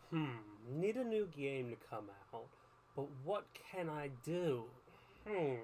Need a new game to come out, but what can I do? Hmm.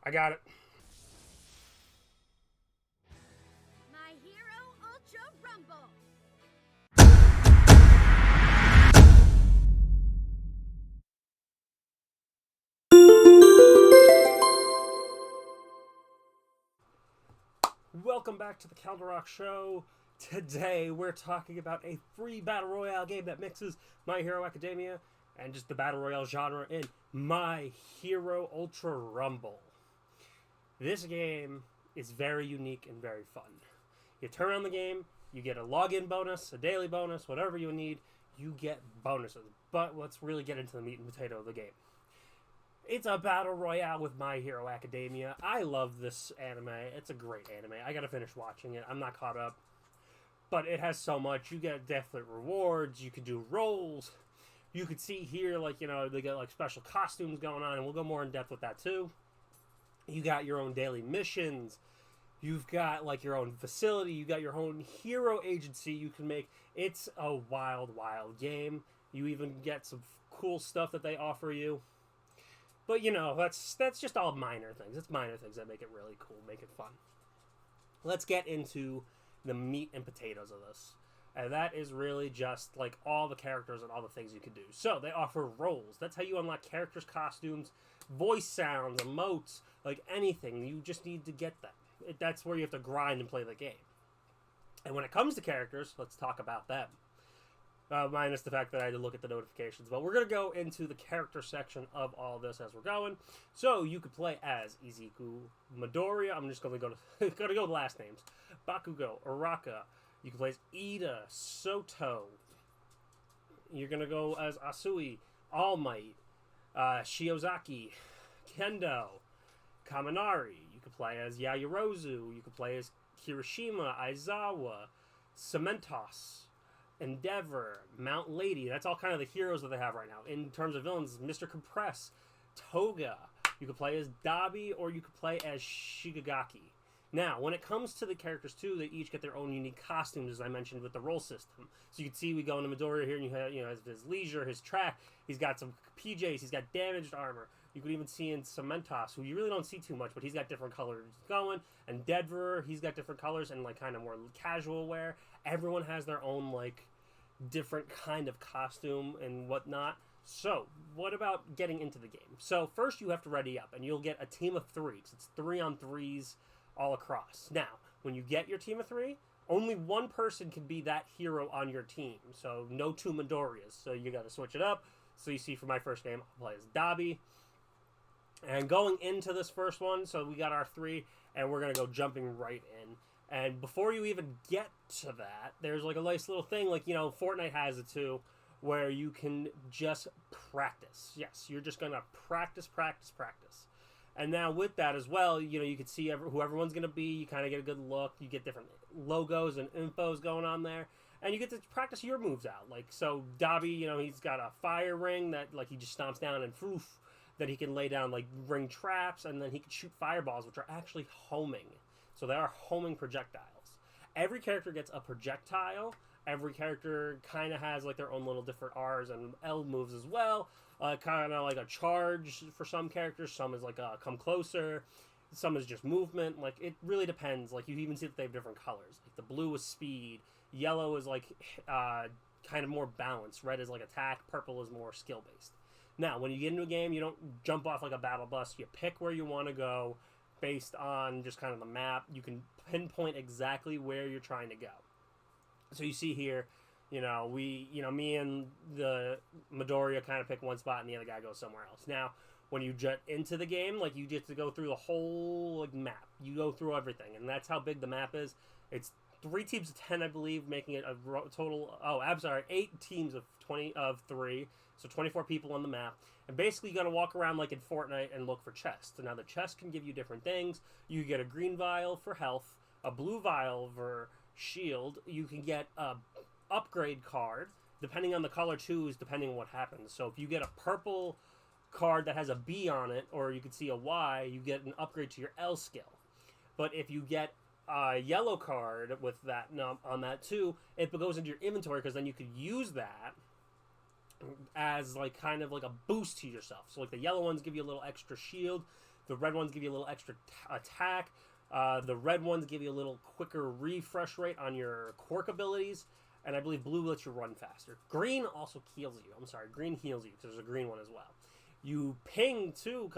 I got it. My Hero Ultra Rumble! Welcome back to the Calder Rock Show. Today we're talking about a free battle royale game that mixes My Hero Academia and just the battle royale genre in My Hero Ultra Rumble. This game is very unique and very fun. You turn on the game, you get a login bonus, a daily bonus, whatever you need, you get bonuses. But let's really get into the meat and potato of the game. It's a battle royale with My Hero Academia. I love this anime. It's a great anime. I gotta finish watching it. I'm not caught up. But it has so much. You get definite rewards. You can do roles. You could see here, like, they got like special costumes going on, and we'll go more in depth with that too. You got your own daily missions. You've got like your own facility. You got your own hero agency you can make. It's a wild, wild game. You even get some cool stuff that they offer you. But that's just all minor things. It's minor things that make it really cool, make it fun. Let's get into the meat and potatoes of this. And that is really just like all the characters and all the things you can do. So they offer roles. That's how you unlock characters' costumes, voice sounds, emotes, like anything. You just need to get them. That's where you have to grind and play the game. And when it comes to characters, let's talk about them. Minus the fact that I had to look at the notifications. But we're going to go into the character section of all this as we're going. So you could play as Izuku Midoriya. I'm just going to go with last names. Bakugo, Araka. You can play as Ida, Soto. You're going to go as Asui, All Might, Shiozaki, Kendo, Kaminari. You can play as Yaoyorozu. You can play as Kirishima, Aizawa, Cementos, Endeavor, Mount Lady. That's all kind of the heroes that they have right now. In terms of villains, Mr. Compress, Toga. You could play as Dabi, or you could play as Shigagaki. Now, when it comes to the characters too, they each get their own unique costumes, as I mentioned with the role system. So you can see we go into Midoriya here, and you have his leisure, his track. He's got some PJs. He's got damaged armor. You could even see in Cementos, who you really don't see too much, but he's got different colors going. And Endeavor, he's got different colors and like kind of more casual wear. Everyone has their own like different kind of costume and whatnot. So, what about getting into the game? So, first you have to ready up, and you'll get a team of three, because it's 3-on-3s all across. Now, when you get your team of three, only one person can be that hero on your team. So, no two Midoriyas. So, you got to switch it up. So, you see, for my first game, I'll play as Dabi. And going into this first one, so we got our three, and we're going to go jumping right in. And before you even get to that, there's like a nice little thing, like, Fortnite has it too, where you can just practice. Yes, you're just going to practice, practice, practice. And now with that as well, you can see who everyone's going to be. You kind of get a good look. You get different logos and infos going on there. And you get to practice your moves out. Like, so Dabi, he's got a fire ring that, like, he just stomps down and poof, that he can lay down, like, ring traps, and then he can shoot fireballs, which are actually homing. So they are homing projectiles. Every character gets a projectile. Every character kind of has, like, their own little different R's and L moves as well. Kind of like a charge for some characters. Some is like a come closer. Some is just movement. Like, it really depends. Like, you even see that they have different colors. Like, the blue is speed. Yellow is, like, kind of more balanced. Red is, like, attack. Purple is more skill-based. Now, when you get into a game, you don't jump off like a battle bus. You pick where you want to go based on just kind of the map. You can pinpoint exactly where you're trying to go. So you see here, Me and the Midoriya kind of pick one spot and the other guy goes somewhere else. Now, when you jet into the game, like, you get to go through the whole, like, map. You go through everything, and that's how big the map is. It's 3 teams of 10, I believe, making it a total. Oh, I'm sorry, 8 teams of 3, so 24 people on the map. And basically, you got to walk around like in Fortnite and look for chests. Now, the chests can give you different things. You get a green vial for health, a blue vial for shield. You can get a upgrade card, depending on the color too, is depending on what happens. So if you get a purple card that has a B on it, or you can see a Y, you get an upgrade to your L skill. But if you get a yellow card with that on that too, it goes into your inventory, because then you could use that as like kind of like a boost to yourself. So like the yellow ones give you a little extra shield, the red ones give you a little extra attack, the red ones give you a little quicker refresh rate on your quirk abilities, and I believe blue lets you run faster. Green also heals you. I'm sorry, green heals you, because there's a green one as well. You ping too,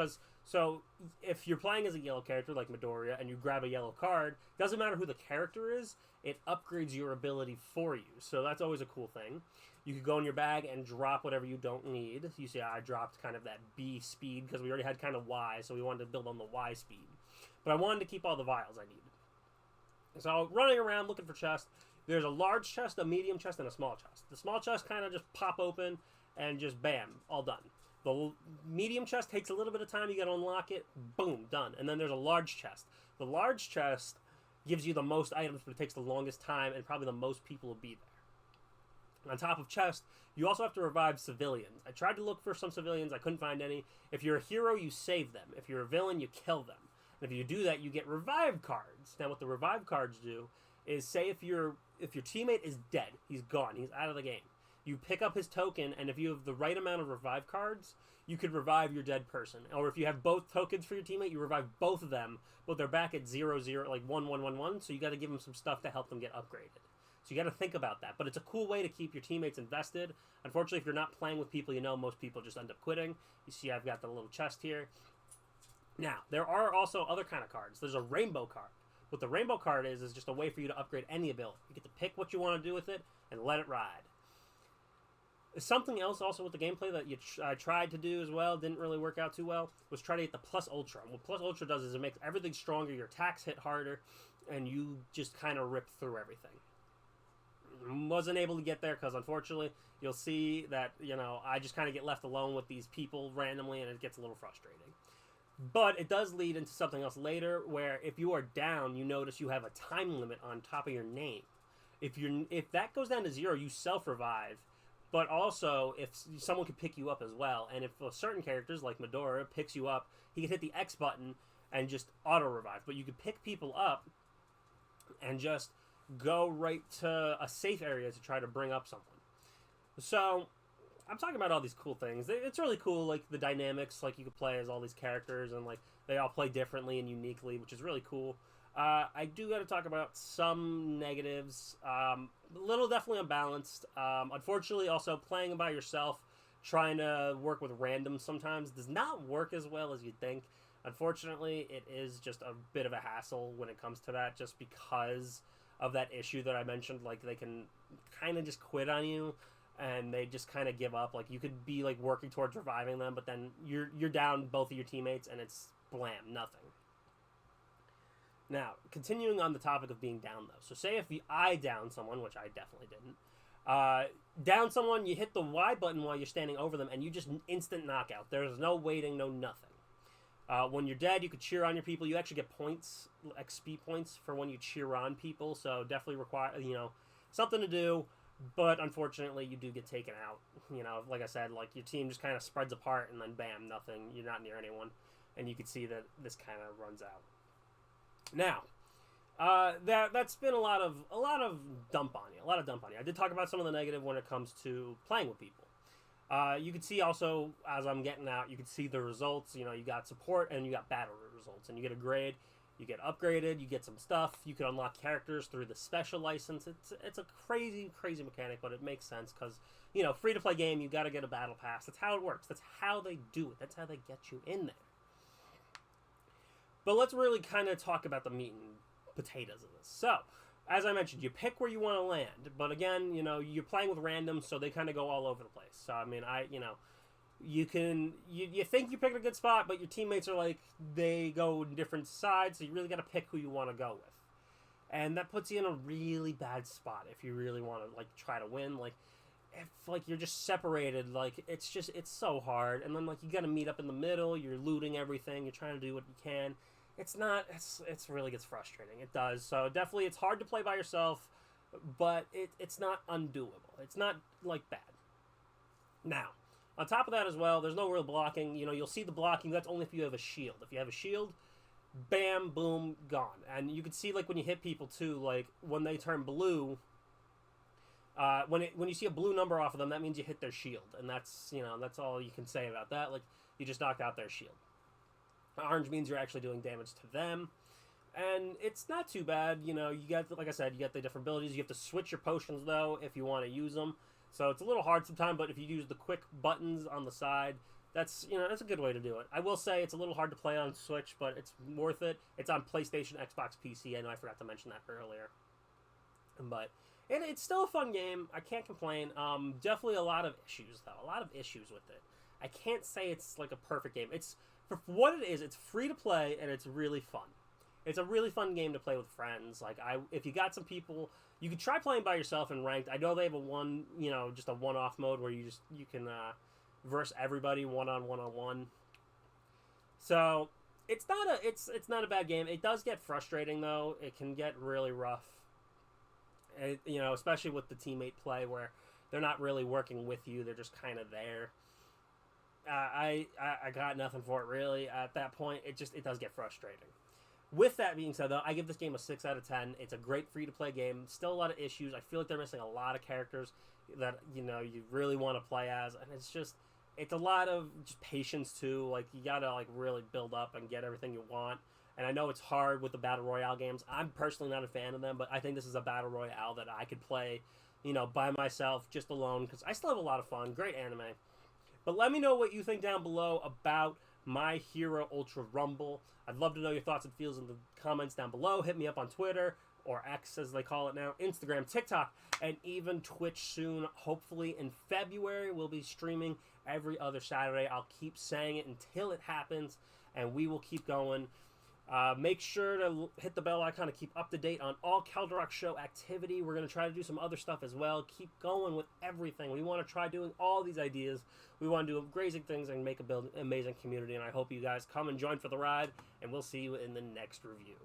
so if you're playing as a yellow character like Midoriya and you grab a yellow card, doesn't matter who the character is, it upgrades your ability for you. So that's always a cool thing. You could go in your bag and drop whatever you don't need. You see, I dropped kind of that B speed because we already had kind of Y, so we wanted to build on the Y speed. But I wanted to keep all the vials I needed. So running around looking for chests. There's a large chest, a medium chest, and a small chest. The small chest kind of just pop open and just bam, all done. The medium chest takes a little bit of time. You got to unlock it. Boom, done. And then there's a large chest. The large chest gives you the most items, but it takes the longest time, and probably the most people will be there. On top of chest, you also have to revive civilians. I tried to look for some civilians. I couldn't find any. If you're a hero, you save them. If you're a villain, you kill them. And if you do that, you get revive cards. Now, what the revive cards do is, say if your teammate is dead, he's gone, he's out of the game. You pick up his token, and if you have the right amount of revive cards, you could revive your dead person. Or if you have both tokens for your teammate, you revive both of them, but they're back at 0, 0, like 1, 1, 1, 1, so you got to give them some stuff to help them get upgraded. So you got to think about that. But it's a cool way to keep your teammates invested. Unfortunately, if you're not playing with people, most people just end up quitting. You see I've got the little chest here. Now, there are also other kind of cards. There's a rainbow card. What the rainbow card is just a way for you to upgrade any ability. You get to pick what you want to do with it and let it ride. Something else also with the gameplay that I tried to do as well, didn't really work out too well, was try to get the Plus Ultra. And what Plus Ultra does is it makes everything stronger, your attacks hit harder, and you just kind of rip through everything. Wasn't able to get there because, unfortunately, you'll see that, I just kind of get left alone with these people randomly, and it gets a little frustrating. But it does lead into something else later, where if you are down, you notice you have a time limit on top of your name. If that goes down to 0, you self-revive. But also, if someone could pick you up as well, and if certain characters, like Midoriya, picks you up, he can hit the X button and just auto-revive. But you could pick people up and just go right to a safe area to try to bring up someone. So, I'm talking about all these cool things. It's really cool, like, the dynamics, like, you could play as all these characters, and, like, they all play differently and uniquely, which is really cool. I do got to talk about some negatives. A little definitely unbalanced. Unfortunately, also playing by yourself, trying to work with random sometimes does not work as well as you'd think. Unfortunately, it is just a bit of a hassle when it comes to that, just because of that issue that I mentioned. Like, they can kind of just quit on you, and they just kind of give up. Like, you could be, like, working towards reviving them, but then you're down both of your teammates, and it's blam, nothing. Now, continuing on the topic of being down, though. So say if I down someone, which I definitely didn't, down someone, you hit the Y button while you're standing over them, and you just instant knockout. There's no waiting, no nothing. When you're dead, you could cheer on your people. You actually get points, XP points, for when you cheer on people, so definitely require, something to do, but unfortunately, you do get taken out. Like I said, like, your team just kind of spreads apart, and then bam, nothing. You're not near anyone, and you can see that this kind of runs out. Now, that's been a lot of dump on you. I did talk about some of the negative when it comes to playing with people. You can see also, as I'm getting out, you can see the results. You got support and you got battle results, and you get a grade, you get upgraded, you get some stuff. You can unlock characters through the special license. It's a crazy mechanic, but it makes sense because, free to play game, you got to get a battle pass. That's how it works. That's how they do it. That's how they get you in there. But let's really kind of talk about the meat and potatoes of this. So, as I mentioned, you pick where you want to land. But again, you know, you're playing with randoms, so they kind of go all over the place. So I mean, you think you picked a good spot, but your teammates are like, they go in different sides, so you really got to pick who you want to go with. And that puts you in a really bad spot if you really want to, like, try to win. Like, if, like, you're just separated, like, it's so hard. And then, like, you got to meet up in the middle, you're looting everything, you're trying to do what you can. It's really gets frustrating. It does. So definitely it's hard to play by yourself, but it's not undoable. It's not, like, bad. Now, on top of that as well, there's no real blocking. You know, you'll see the blocking. That's only if you have a shield. If you have a shield, bam, boom, gone. And you can see, like, when you hit people, too, like, when they turn blue, when you see a blue number off of them, that means you hit their shield. And that's, you know, that's all you can say about that. Like, you just knocked out their shield. Orange means you're actually doing damage to them. And it's not too bad. You know, you got, like I said, you got the different abilities. You have to switch your potions, though, if you want to use them. So it's a little hard sometimes, but if you use the quick buttons on the side, that's a good way to do it. I will say it's a little hard to play on Switch, but it's worth it. It's on PlayStation, Xbox, PC. I know I forgot to mention that earlier. But it's still a fun game. I can't complain. Definitely a lot of issues, though. A lot of issues with it. I can't say it's like a perfect game. It's, for what it is, it's free to play, and it's really fun. It's a really fun game to play with friends. Like, if you got some people, you could try playing by yourself in ranked. I know they have just a one-off mode where you can verse everybody one-on-one. So it's not a bad game. It does get frustrating, though. It can get really rough. Especially with the teammate play where they're not really working with you. They're just kind of there. I got nothing for it, really. At that point, it does get frustrating. With that being said, though, I give this game a 6 out of 10. It's a great free-to-play game. Still a lot of issues. I feel like they're missing a lot of characters that, you really want to play as. And it's a lot of just patience, too. Like, you got to, like, really build up and get everything you want. And I know it's hard with the Battle Royale games. I'm personally not a fan of them, but I think this is a Battle Royale that I could play, by myself, just alone, because I still have a lot of fun. Great anime. But let me know what you think down below about My Hero Ultra Rumble. I'd love to know your thoughts and feels in the comments down below. Hit me up on Twitter, or X as they call it now, Instagram, TikTok, and even Twitch soon. Hopefully in February, we'll be streaming every other Saturday. I'll keep saying it until it happens, and we will keep going. Make sure to hit the bell icon to keep up to date on all Caldrock Show activity. We're going to try to do some other stuff as well. Keep going with everything. We want to try doing all these ideas. We want to do amazing things and make an amazing community, and I hope you guys come and join for the ride, and we'll see you in the next review.